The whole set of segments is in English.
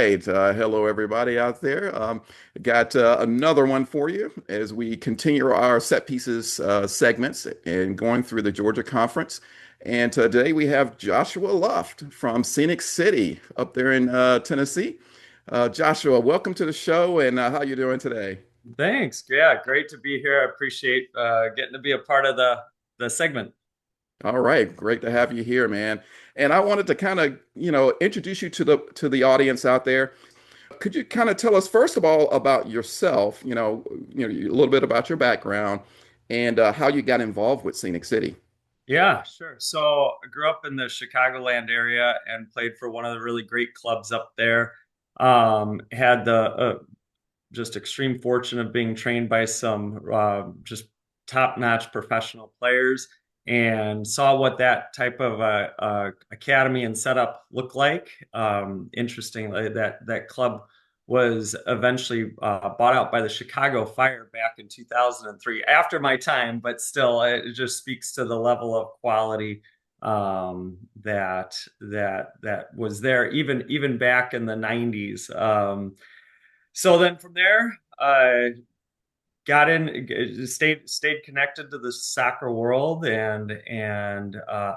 right. Hello, everybody out there. Got another one for you as we continue our set pieces segments and going through the Georgia Conference. And today we have Joshua Luff from Scenic City up there in Tennessee. Joshua, welcome to the show, and how you doing today? Thanks. Yeah, great to be here. I appreciate getting to be a part of the segment. All right, great to have you here, man. And I wanted to kind of, introduce you to the audience out there. Could you kind of tell us first of all about yourself? A little bit about your background and how you got involved with Scenic City. Yeah, sure. So I grew up in the Chicagoland area and played for one of the really great clubs up there. Had the just extreme fortune of being trained by some just top-notch professional players and saw what that type of academy and setup looked like. Interestingly, that club was eventually bought out by the Chicago Fire back in 2003 after my time, but still it just speaks to the level of quality that was there even back in the 90s. So then from there, I got in, stayed connected to the soccer world, and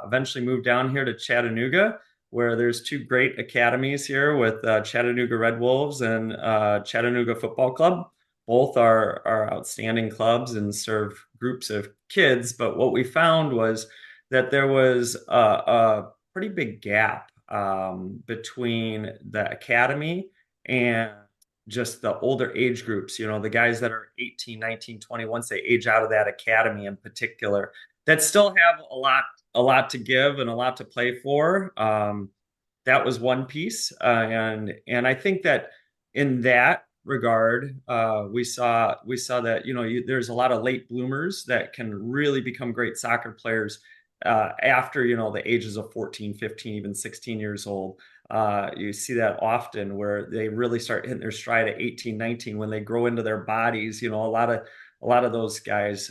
eventually moved down here to Chattanooga, where there's two great academies here with Chattanooga Red Wolves and Chattanooga Football Club. Both are outstanding clubs and serve groups of kids. But what we found was that there was a pretty big gap between the academy and just the older age groups, the guys that are 18, 19, 20. Once they age out of that academy in particular, that still have a lot to give and a lot to play for. That was one piece. And I think that in that regard, we saw that, there's a lot of late bloomers that can really become great soccer players after, the ages of 14, 15, even 16 years old. You see that often where they really start hitting their stride at 18, 19 when they grow into their bodies. A lot of those guys,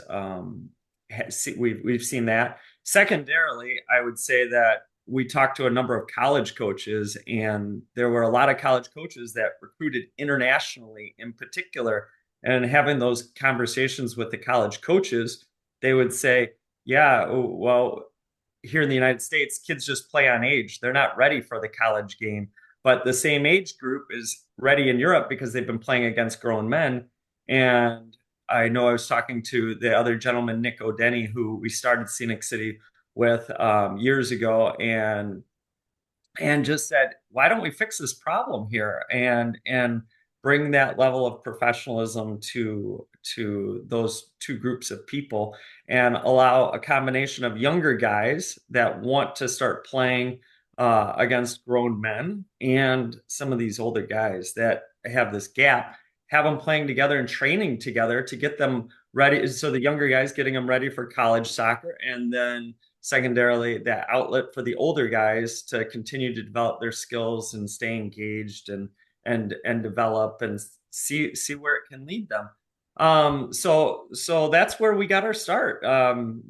we've seen that. Secondarily, I would say that we talked to a number of college coaches, and there were a lot of college coaches that recruited internationally in particular. And having those conversations with the college coaches, they would say, yeah, well, here in the United States, kids just play on age. They're not ready for the college game. But the same age group is ready in Europe because they've been playing against grown men. And I know I was talking to the other gentleman, Nick O'Denny, who we started Scenic City with years ago, and just said, why don't we fix this problem here and bring that level of professionalism to those two groups of people and allow a combination of younger guys that want to start playing against grown men and some of these older guys that have this gap, have them playing together and training together to get them ready. So the younger guys getting them ready for college soccer, and then secondarily that outlet for the older guys to continue to develop their skills and stay engaged and develop and see where it can lead them. So that's where we got our start.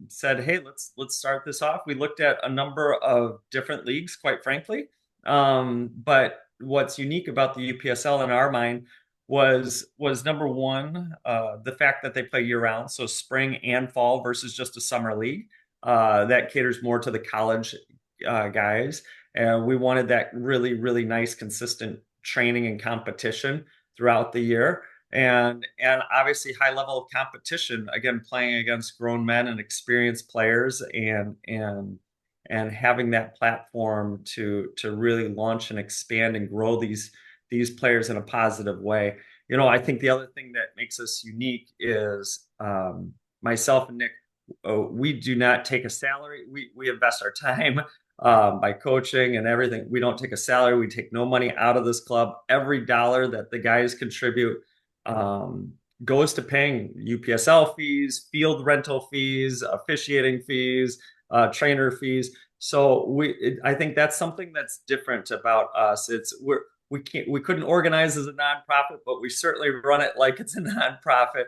Said, hey, let's start this off. We looked at a number of different leagues, quite frankly. But what's unique about the UPSL in our mind was number one, the fact that they play year round, so spring and fall versus just a summer league. That caters more to the college guys. And we wanted that really, really nice, consistent training and competition throughout the year. And obviously high level of competition, again, playing against grown men and experienced players, and having that platform to really launch and expand and grow these players in a positive way. I think the other thing that makes us unique is myself and Nick, we do not take a salary. We invest our time by coaching and everything. We don't take a salary. We take no money out of this club. Every dollar that the guys contribute goes to paying UPSL fees, field rental fees, officiating fees, trainer fees. So I think that's something that's different about us. We couldn't organize as a nonprofit, but we certainly run it like it's a nonprofit.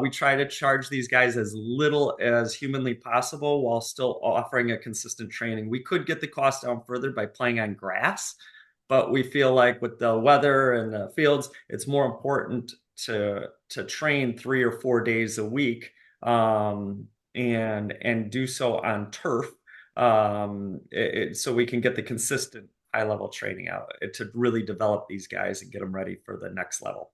We try to charge these guys as little as humanly possible while still offering a consistent training. We could get the cost down further by playing on grass, but we feel like with the weather and the fields, it's more important to train 3 or 4 days a week, and do so on turf, so we can get the consistent high level training out to really develop these guys and get them ready for the next level.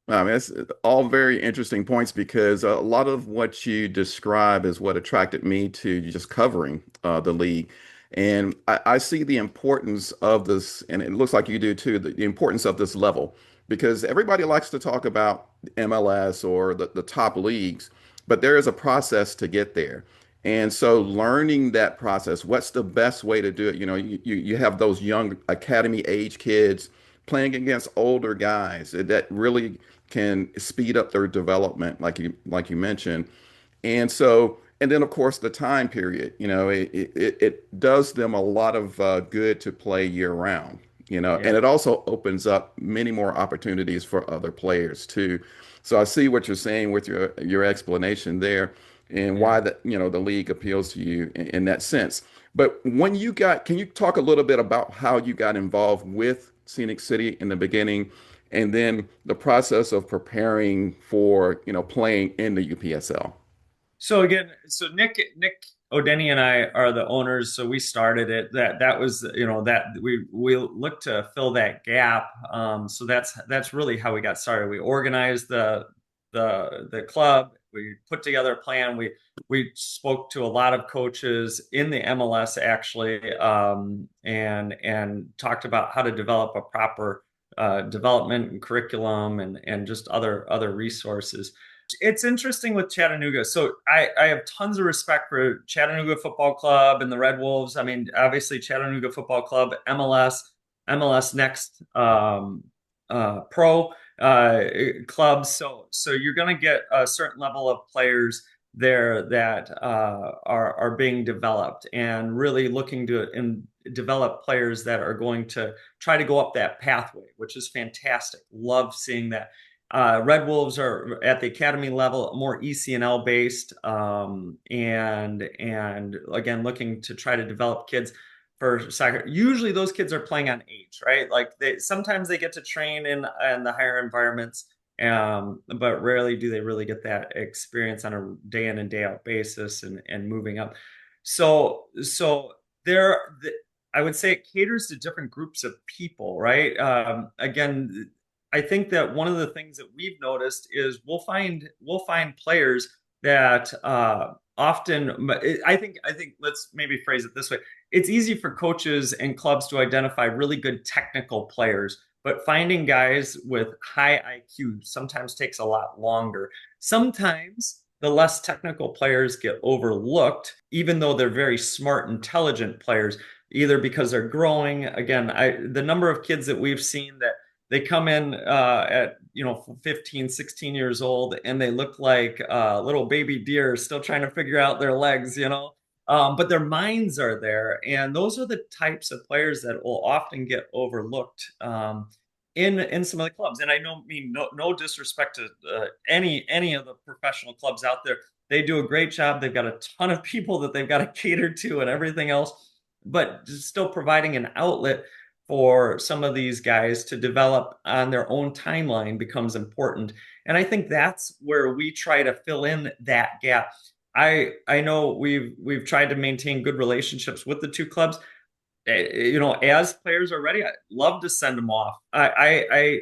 I mean, it's all very interesting points because a lot of what you describe is what attracted me to just covering the league. And I see the importance of this, and it looks like you do too, the importance of this level, because everybody likes to talk about MLS or the top leagues, but there is a process to get there. And so learning that process, what's the best way to do it? You have those young academy age kids playing against older guys that really can speed up their development, like you mentioned. And so, and then of course the time period, it does them a lot of good to play year round, and Yeah, it also opens up many more opportunities for other players too. So I see what you're saying with your explanation there and yeah. why the league appeals to you in that sense. But can you talk a little bit about how you got involved with Scenic City in the beginning, and then the process of preparing for, playing in the UPSL? So again, so Nick O'Denny and I are the owners, so we started it. That was, that we looked to fill that gap. So that's really how we got started. We organized the club. We put together a plan. We spoke to a lot of coaches in the MLS actually, and talked about how to develop a proper development and curriculum, and just other resources. It's interesting with Chattanooga. So I have tons of respect for Chattanooga Football Club and the Red Wolves. I mean, obviously Chattanooga Football Club, MLS Next, Pro clubs. So you're going to get a certain level of players there that are being developed, and really looking to develop players that are going to try to go up that pathway, which is fantastic. Love seeing that. Red Wolves are at the academy level, more ECNL based, and again looking to try to develop kids for soccer. Usually, those kids are playing on age, right? Like sometimes they get to train in the higher environments, but rarely do they really get that experience on a day in and day out basis, and moving up. So there. I would say it caters to different groups of people, right? Again, I think that one of the things that we've noticed is we'll find players that often. I think let's maybe phrase it this way: it's easy for coaches and clubs to identify really good technical players, but finding guys with high IQ sometimes takes a lot longer. Sometimes the less technical players get overlooked, even though they're very smart, intelligent players, either because they're growing. Again, the number of kids that we've seen that they come in at 15, 16 years old, and they look like little baby deer still trying to figure out their legs. But their minds are there, and those are the types of players that will often get overlooked in some of the clubs. And I don't mean no disrespect to any of the professional clubs out there. They do a great job. They've got a ton of people that they've got to cater to and everything else, but still providing an outlet for some of these guys to develop on their own timeline becomes important. And I think that's where we try to fill in that gap. I know we've tried to maintain good relationships with the two clubs. As players are ready, I love to send them off. I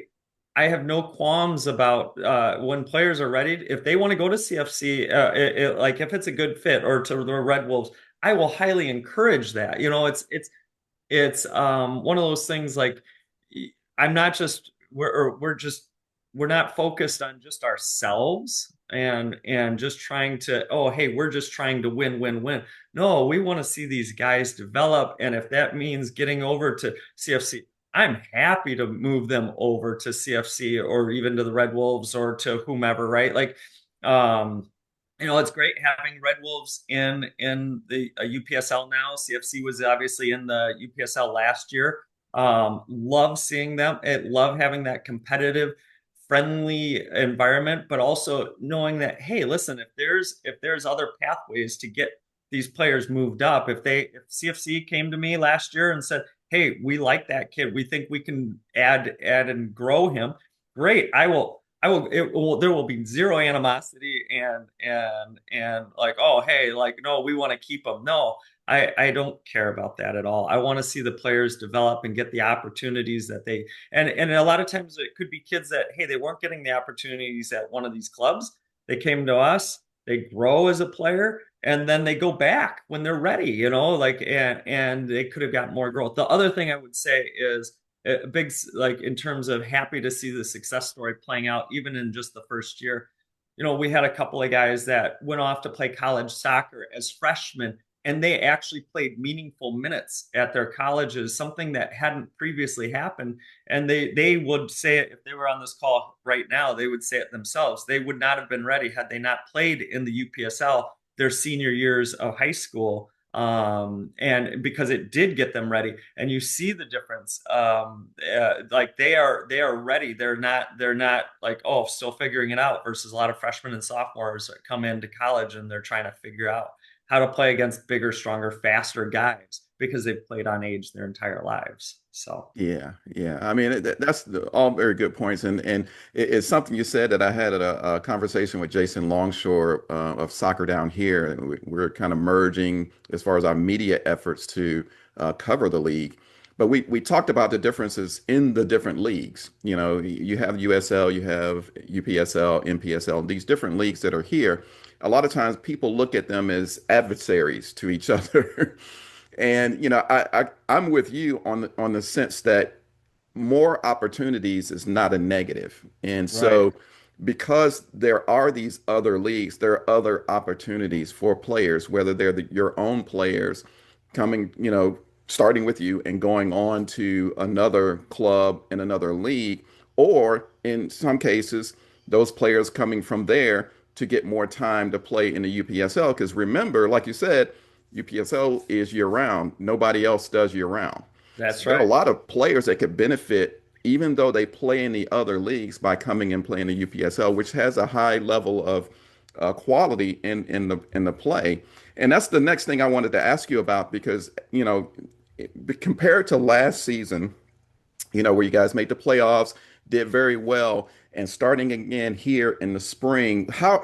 have no qualms about when players are ready. If they want to go to CFC, like if it's a good fit, or to the Red Wolves, I will highly encourage that. It's one of those things like I'm not just we're not focused on just ourselves, and just trying to, oh hey, we're just trying to win. No, we want to see these guys develop, and if that means getting over to CFC, I'm happy to move them over to CFC, or even to the Red Wolves, or to whomever, right? Like um it's great having Red Wolves in the UPSL now. CFC was obviously in the UPSL last year. Love seeing them. Love having that competitive, friendly environment, but also knowing that, hey, listen, if there's other pathways to get these players moved up, if CFC came to me last year and said, hey, we like that kid. We think we can add and grow him. Great. There will be zero animosity and like, oh, hey, like, no, we want to keep him. No, I don't care about that at all. I want to see the players develop and get the opportunities that and a lot of times it could be kids that, hey, they weren't getting the opportunities at one of these clubs. They came to us, they grow as a player, and then they go back when they're ready, like, and they could have got more growth. The other thing I would say is a big, like, in terms of happy to see the success story playing out even in just the first year. We had a couple of guys that went off to play college soccer as freshmen, and they actually played meaningful minutes at their colleges, something that hadn't previously happened. And they would say it if they were on this call right now, they would say it themselves. They would not have been ready had they not played in the UPSL their senior years of high school. And because it did get them ready, and you see the difference. Like they are ready. They're not like, oh, still figuring it out, versus a lot of freshmen and sophomores that come into college and they're trying to figure out how to play against bigger, stronger, faster guys because they've played on age their entire lives. So Yeah, yeah. I mean, that's all very good points, and it's something you said that I had a conversation with Jason Longshore of Soccer Down here. And we're kind of merging as far as our media efforts to cover the league. But we talked about the differences in the different leagues. You have USL, you have UPSL, NPSL, these different leagues that are here. A lot of times people look at them as adversaries to each other. And I'm with you on the sense that more opportunities is not a negative. And right. so because there are these other leagues, there are other opportunities for players, whether they're your own players coming, starting with you and going on to another club in another league, or in some cases, those players coming from there to get more time to play in the UPSL. Because remember, like you said, UPSL is year round. Nobody else does year round. So That's there are a right. lot of players that could benefit, even though they play in the other leagues, by coming and playing the UPSL, which has a high level of quality in the play. And that's the next thing I wanted to ask you about because compared to last season, where you guys made the playoffs, did very well, and starting again here in the spring, how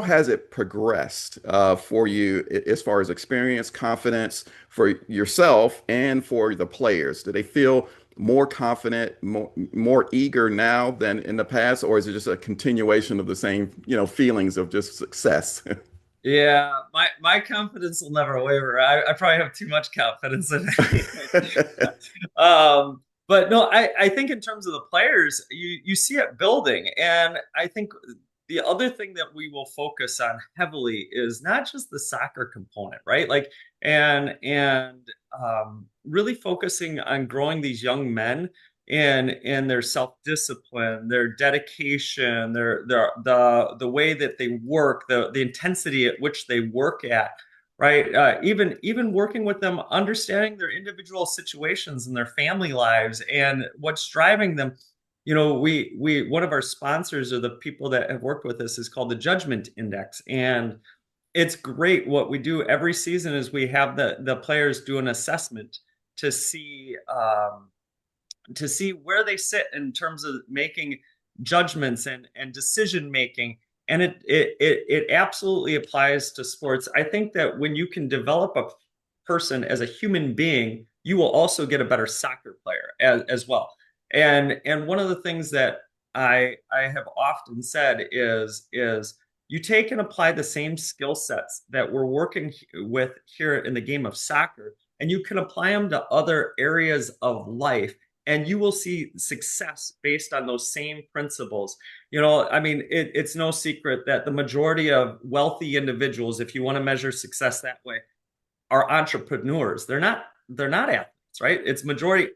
has it progressed for you as far as experience, confidence for yourself and for the players? Do they feel more confident, more eager now than in the past, or is it just a continuation of the same, feelings of just success? Yeah, my confidence will never waver. I probably have too much confidence in it. But no, I think in terms of the players, you see it building, and I think the other thing that we will focus on heavily is not just the soccer component, right? Like, and really focusing on growing these young men in their self-discipline, their dedication, the way that they work, the intensity at which they work at, right? Even working with them, understanding their individual situations and their family lives and what's driving them. We one of our sponsors, or the people that have worked with us, is called the Judgment Index, and it's great. What we do every season is we have the players do an assessment to see where they sit in terms of making judgments and decision making. And it absolutely applies to sports. I think that when you can develop a person as a human being, you will also get a better soccer player as well. And one of the things that I have often said is you take and apply the same skill sets that we're working with here in the game of soccer, and you can apply them to other areas of life, and you will see success based on those same principles. I mean, it's no secret that the majority of wealthy individuals, if you want to measure success that way, are entrepreneurs. They're not athletes, right? It's majority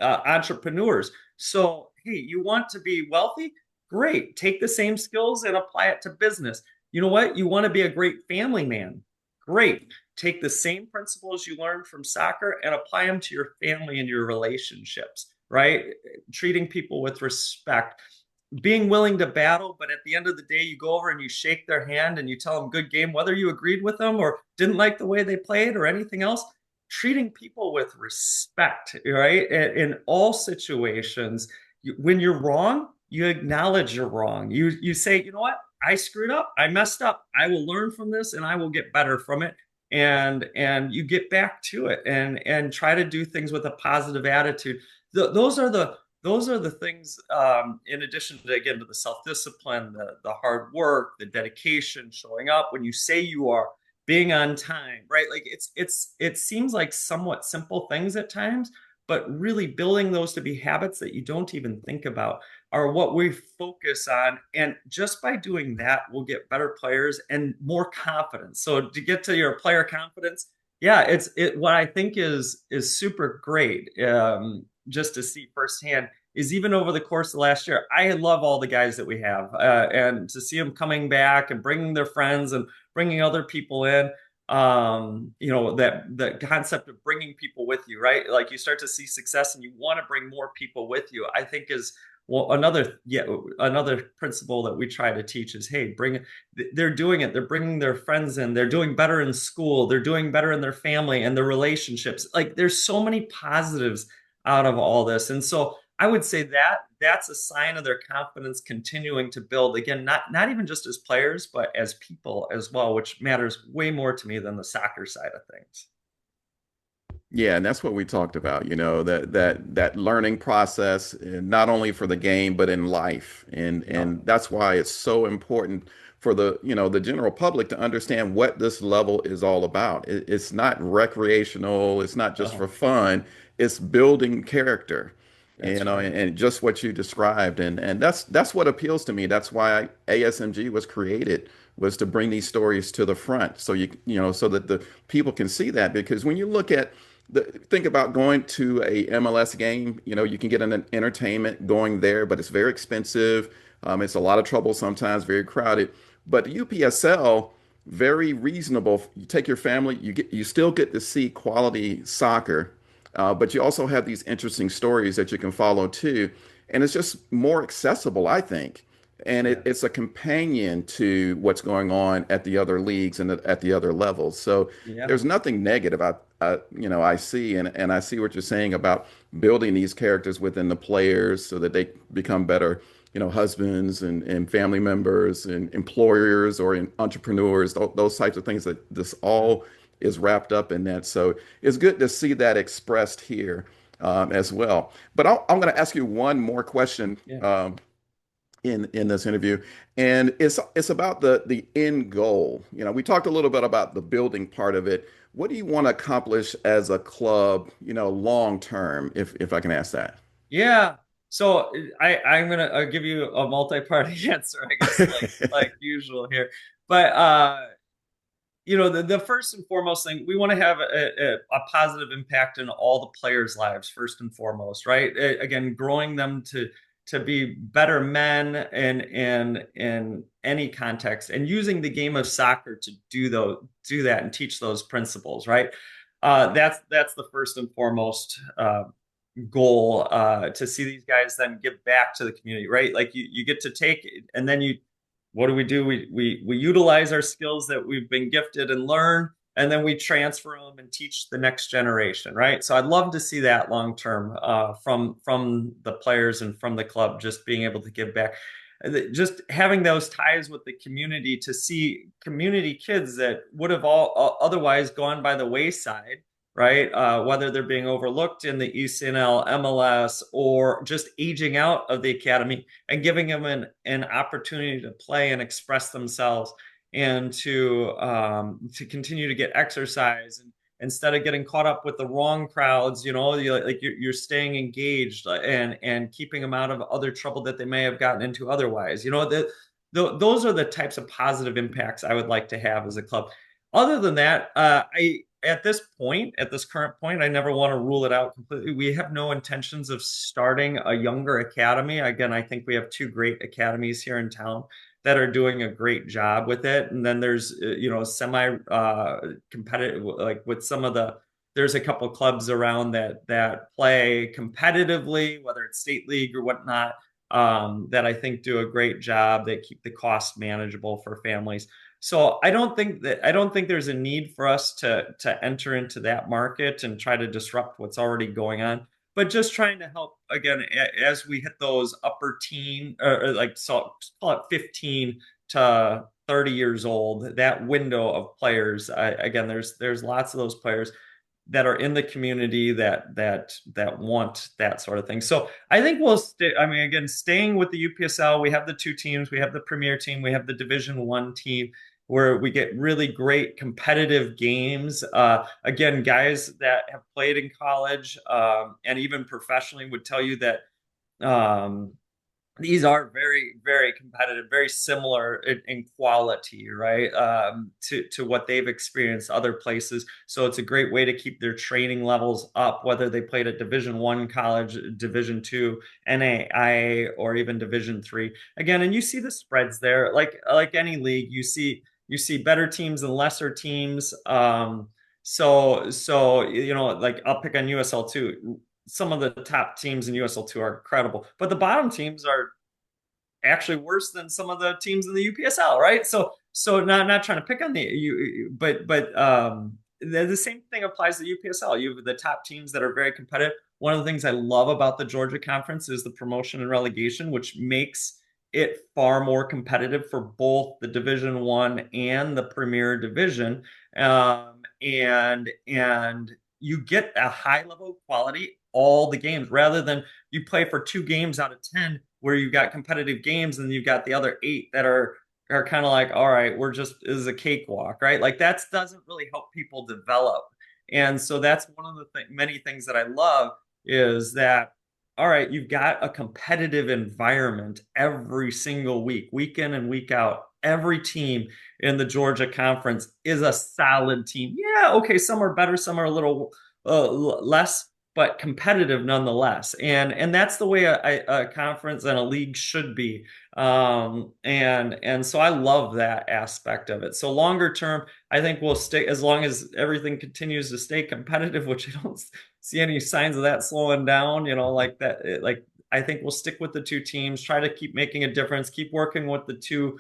entrepreneurs. So, hey, you want to be wealthy? Great. Take the same skills and apply it to business. You know what? You want to be a great family man? Great. Take the same principles you learned from soccer and apply them to your family and your relationships, right? Treating people with respect, being willing to battle, but at the end of the day, you go over and you shake their hand and you tell them good game, whether you agreed with them or didn't like the way they played or anything else. treating people with respect, right? In all situations, when you're wrong, you acknowledge you're wrong. You say, you know what? I screwed up. I messed up. I will learn from this and I will get better from it. And you get back to it and try to do things with a positive attitude. Those are the things, in addition to, again, to the self-discipline, the hard work, the dedication, showing up when you say you are, being on time, right? Like it seems like somewhat simple things at times, but really building those to be habits that you don't even think about are what we focus on. And just by doing that, we'll get better players and more confidence. So to get to your player confidence, yeah, what I think is super great. Just to see firsthand is even over the course of last year, I love all the guys that we have, and to see them coming back and bringing their friends and bringing other people in. That the concept of bringing people with you, right? Like you start to see success and you want to bring more people with you. I think is well another principle that we try to teach is, hey, they're doing it. They're bringing their friends in. They're doing better in school. They're doing better in their family and their relationships. Like there's so many positives out of all this, and so I would say that that's a sign of their confidence continuing to build. Again, not even just as players, but as people as well, which matters way more to me than the soccer side of things. Yeah, and that's what we talked about, that learning process, not only for the game but in life. Yeah. And that's why it's so important for the general public to understand what this level is all about. It's not recreational, it's not just Oh, for fun, it's building character. that's right. And just what you described, and that's what appeals to me. That's why ASMG was created, was to bring these stories to the front, so so that the people can see that. Because when you look at think about going to a MLS game. You can get an entertainment going there, but it's very expensive. It's a lot of trouble sometimes, very crowded. But the UPSL, very reasonable. You take your family, you still get to see quality soccer, but you also have these interesting stories that you can follow too. And it's just more accessible, I think. And Yeah. it's a companion to what's going on at the other leagues and at the other levels. So Yeah. there's nothing negative I see, and I see what you're saying about building these characters within the players so that they become better, husbands and family members and employers or entrepreneurs, those types of things, that this Yeah. all is wrapped up in that. So it's good to see that expressed here, as well. But I'm going to ask you one more question. Yeah. In this interview, and it's about the end goal. We talked a little bit about the building part of it. What do you want to accomplish as a club, long term, if I can ask that? Yeah. So I'm gonna give you a multi-part answer, I guess, like usual here. But the first and foremost thing, we want to have a positive impact in all the players' lives, first and foremost, right? Again, growing them to be better men in any context, and using the game of soccer to do that and teach those principles, right? That's the first and foremost goal, to see these guys then give back to the community, right? Like you get to take, and then what do? We utilize our skills that we've been gifted and learn, and then we transfer them and teach the next generation, right? So I'd love to see that long term, from the players and from the club, just being able to give back, just having those ties with the community, to see community kids that would have all otherwise gone by the wayside, right? Whether they're being overlooked in the ECNL, MLS, or just aging out of the academy, and giving them an opportunity to play and express themselves, and to continue to get exercise, and instead of getting caught up with the wrong crowds, you're staying engaged, and keeping them out of other trouble that they may have gotten into otherwise. Those are the types of positive impacts I would like to have as a club. Other than that, I at this current point, I never want to rule it out completely. We have no intentions of starting a younger academy. Again, I think we have two great academies here in town that are doing a great job with it. And then there's, semi competitive, like with there's a couple clubs around that play competitively, whether it's state league or whatnot. that I think do a great job that keep the cost manageable for families. So I don't think there's a need for us to enter into that market and try to disrupt what's already going on, but just trying to help again as we hit those upper teen or like so call it 15 to 30 years old, that window of players. Again, there's lots of those players that are in the community that want that sort of thing. So I think we'll stay. I mean, again, staying with the UPSL, we have the two teams. We have the Premier team. We have the Division One team, where we get really great competitive games. Again, guys that have played in college and even professionally would tell you that um, these are very, very competitive, very similar in quality, right? To what they've experienced other places. So it's a great way to keep their training levels up, whether they played at Division One college, Division Two, NAIA, or even Division Three. Again, and you see the spreads there, like any league, you see better teams and lesser teams. So like I'll pick on USL two. Some of the top teams in USL2 are incredible, but the bottom teams are actually worse than some of the teams in the UPSL, right? So not trying to pick on but the same thing applies to UPSL. You have the top teams that are very competitive. One of the things I love about the Georgia Conference is the promotion and relegation, which makes it far more competitive for both the Division One and the Premier Division, and you get a high level of quality all the games rather than you play for 2 games out of 10 where you've got competitive games and you've got the other 8 that are kind of like, all right, we're just this is a cakewalk, right? Like that doesn't really help people develop. And so that's one of the many things that I love is that, all right, you've got a competitive environment every single week, week in and week out. Every team in the Georgia Conference is a solid team. Yeah, okay, some are better, some are a little less, but competitive nonetheless. And that's the way a conference and a league should be. And so I love that aspect of it. So longer term, I think we'll stay as long as everything continues to stay competitive, which I don't see any signs of that slowing down. Like that, like I think we'll stick with the two teams, try to keep making a difference, keep working with the two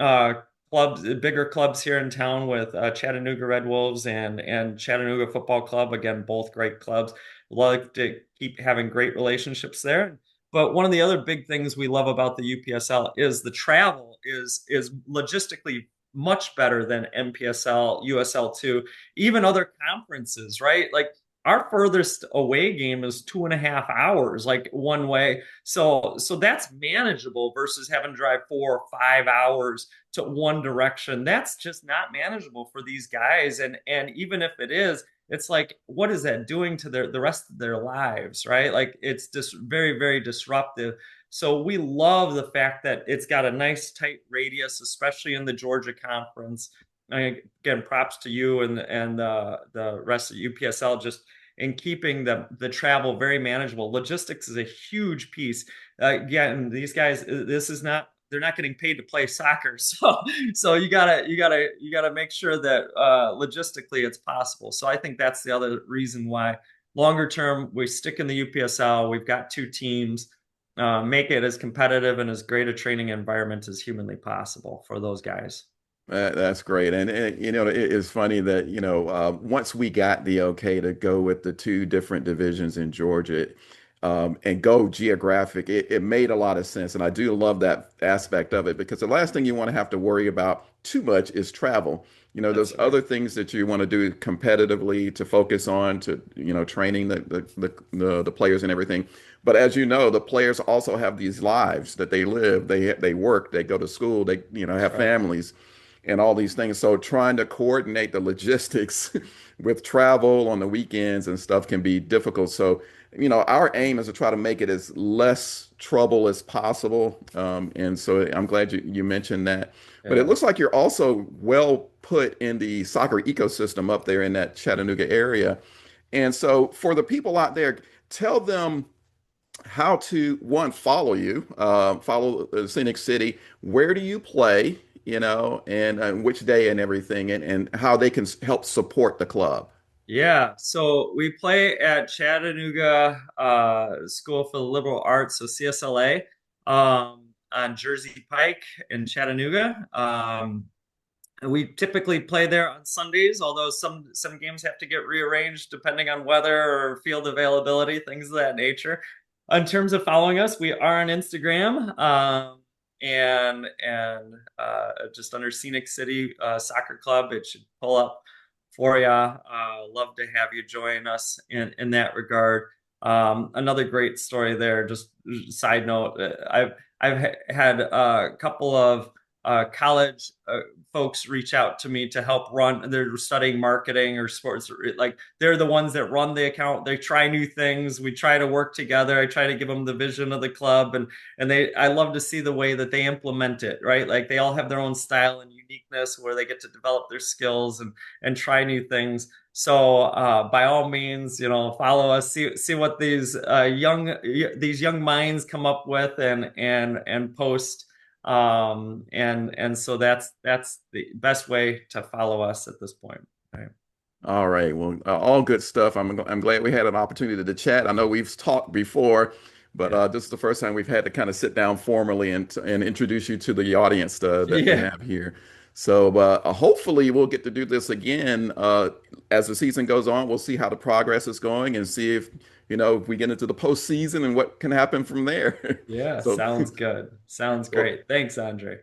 uh, clubs, bigger clubs here in town with Chattanooga Red Wolves and Chattanooga Football Club. Again, both great clubs. Like to keep having great relationships there. But one of the other big things we love about the UPSL is the travel is logistically much better than NPSL, USL2, even other conferences, right? Like our furthest away game is 2.5 hours, like one way. So that's manageable versus having to drive 4 or 5 hours to one direction. That's just not manageable for these guys. And even if it is, it's like, what is that doing to the rest of their lives, right? Like it's just very, very disruptive. So we love the fact that it's got a nice tight radius, especially in the Georgia Conference. Again, props to you and the rest of UPSL just in keeping the travel very manageable. Logistics is a huge piece. Again, these guys, this is not they're not getting paid to play soccer, so you gotta make sure that logistically it's possible. So I think that's the other reason why longer term we stick in the UPSL. We've got two teams. Make it as competitive and as great a training environment as humanly possible for those guys. That's great. And it's funny that, once we got the okay to go with the two different divisions in Georgia, and go geographic, it made a lot of sense. And I do love that aspect of it because the last thing you want to have to worry about too much is travel. There's That's right. other things that you want to do competitively to focus on to, training the players and everything. But as you know, the players also have these lives that they live. They work, they go to school, they, That's have right. families and all these things. So trying to coordinate the logistics with travel on the weekends and stuff can be difficult. So, our aim is to try to make it as less trouble as possible. And so I'm glad you mentioned that. But it Yeah. looks like you're also well put in the soccer ecosystem up there in that Chattanooga area. And so for the people out there, tell them how to one follow you, follow Scenic City. Where do you play? And which day and everything, and how they can help support the club. Yeah, so we play at Chattanooga School for the Liberal Arts, so CSLA. on Jersey Pike in Chattanooga. We typically play there on Sundays, although some games have to get rearranged depending on weather or field availability, things of that nature. In terms of following us, we are on Instagram, and just under Scenic City Soccer Club. It should pull up for you. Love to have you join us in that regard. Another great story there. Just side note, I've had a couple of college folks reach out to me to help run. They're studying marketing or sports. Like they're the ones that run the account. They try new things. We try to work together. I try to give them the vision of the club, and I love to see the way that they implement it. Right, like they all have their own style and uniqueness where they get to develop their skills and try new things. So by all means, follow us. See what these young minds come up with and post. And so that's the best way to follow us at this point. Right. All right. Well, all good stuff. I'm glad we had an opportunity to chat. I know we've talked before, but Yeah. this is the first time we've had to kind of sit down formally and introduce you to the audience that we Yeah. have here. So hopefully we'll get to do this again as the season goes on. We'll see how the progress is going and see if we get into the postseason and what can happen from there. Yeah. So, Sounds good. Sounds well, great. Thanks, Andre.